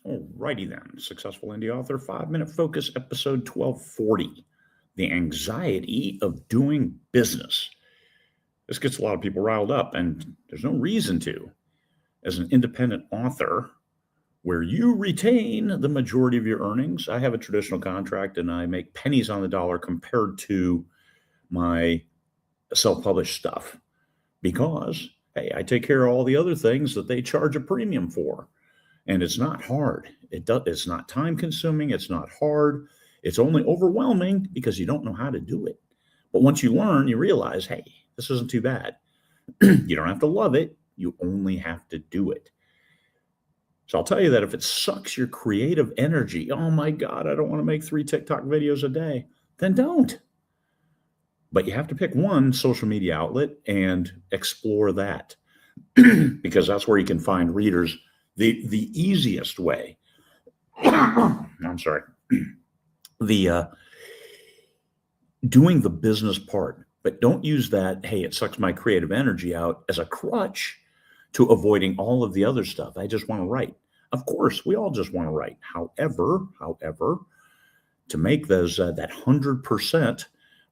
Alrighty then. Successful indie author, 5 Minute Focus, episode 1240. The anxiety of doing business. This gets a lot of people riled up, and there's no reason to. As an independent author, where you retain the majority of your earnings, I have a traditional contract and I make pennies on the dollar compared to my self-published stuff because, hey, I take care of all the other things that they charge a premium for. And it's not hard. It's not time consuming. It's not hard. It's only overwhelming because you don't know how to do it. But once you learn, you realize, hey, this isn't too bad. You don't have to love it. You only have to do it. So I'll tell you that if it sucks your creative energy, oh my God, I don't want to make 3 TikTok videos a day, then don't. But you have to pick one social media outlet and explore that because that's where you can find readers. The easiest way, I'm sorry, doing the business part, but don't use that, hey, it sucks my creative energy out as a crutch to avoiding all of the other stuff. I just want to write. Of course, we all just want to write. However, to make those that 100%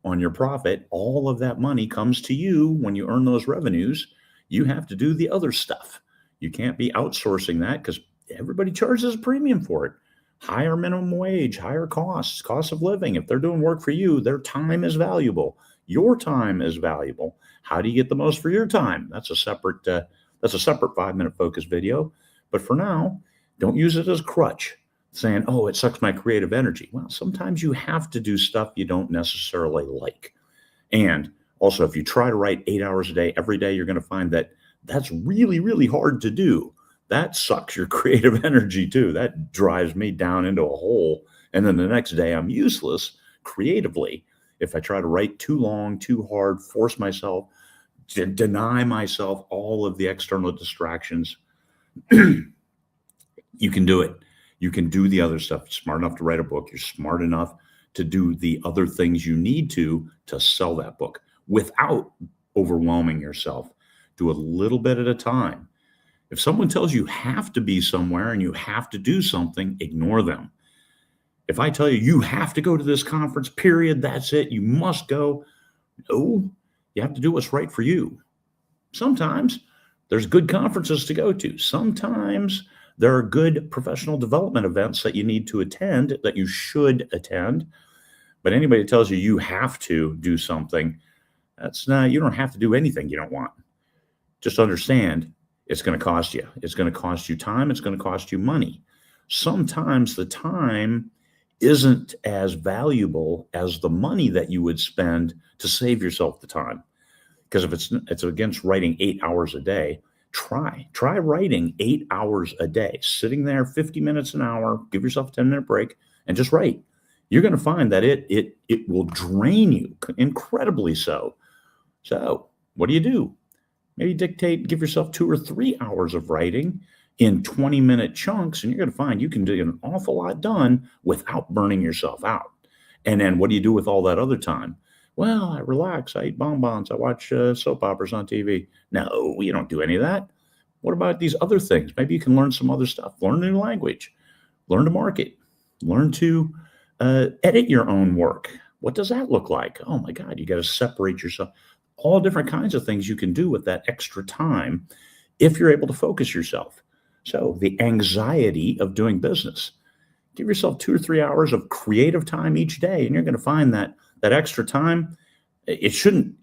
on your profit, all of that money comes to you when you earn those revenues. You have to do the other stuff. You can't be outsourcing that because everybody charges a premium for it. Higher minimum wage, higher costs, cost of living. If they're doing work for you, their time is valuable. Your time is valuable. How do you get the most for your time? That's a separate 5-minute focus video. But for now, don't use it as a crutch, saying, oh, it sucks my creative energy. Well, sometimes you have to do stuff you don't necessarily like. And also, if you try to write 8 hours a day, every day, you're going to find that that's really, really hard to do. That sucks your creative energy too. That drives me down into a hole. And then the next day I'm useless creatively. If I try to write too long, too hard, force myself, deny myself all of the external distractions, you can do it. You can do the other stuff. You're smart enough to write a book. You're smart enough to do the other things you need to sell that book without overwhelming yourself. Do a little bit at a time. If someone tells you have to be somewhere and you have to do something, ignore them. If I tell you, you have to go to this conference, period, that's it, you must go. No, you have to do what's right for you. Sometimes there's good conferences to go to. Sometimes there are good professional development events that you need to attend, that you should attend. But anybody that tells you you have to do something, that's not, you don't have to do anything you don't want. Just understand it's going to cost you. It's going to cost you time. It's going to cost you money. Sometimes the time isn't as valuable as the money that you would spend to save yourself the time. Because if it's against writing 8 hours a day, try writing 8 hours a day, sitting there 50 minutes an hour, give yourself a 10-minute break and just write. You're going to find that it will drain you incredibly so. So what do? Maybe give yourself 2 or 3 hours of writing in 20-minute chunks, and you're going to find you can do an awful lot done without burning yourself out. And then what do you do with all that other time? Well, I relax. I eat bonbons. I watch soap operas on TV. No, you don't do any of that. What about these other things? Maybe you can learn some other stuff. Learn a new language. Learn to market. Learn to edit your own work. What does that look like? Oh, my God, you got to separate yourself. All different kinds of things you can do with that extra time if you're able to focus yourself. So the anxiety of doing business. Give yourself 2 or 3 hours of creative time each day, and you're going to find that extra time, it shouldn't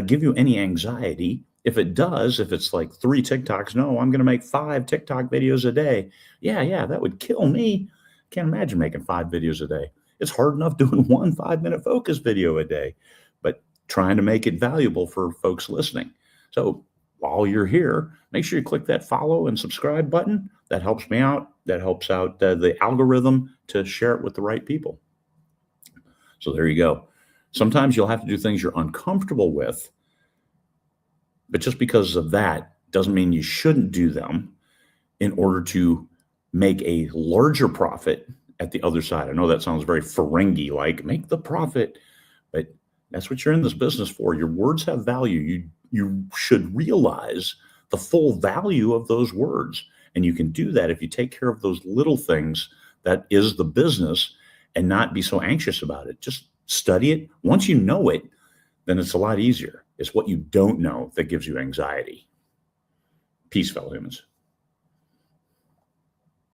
give you any anxiety. If it does, if it's like 3 TikToks, no, I'm going to make 5 TikTok videos a day. Yeah, that would kill me. Can't imagine making 5 videos a day. It's hard enough doing 1 5-minute focus video a day, but trying to make it valuable for folks listening. So while you're here, make sure you click that follow and subscribe button. That helps me out. That helps out the algorithm to share it with the right people. So there you go. Sometimes you'll have to do things you're uncomfortable with, but just because of that doesn't mean you shouldn't do them in order to make a larger profit at the other side. I know that sounds very Ferengi-like, make the profit, but that's what you're in this business for. Your words have value. You should realize the full value of those words. And you can do that if you take care of those little things that is the business and not be so anxious about it. Just study it. Once you know it, then it's a lot easier. It's what you don't know that gives you anxiety. Peace, fellow humans.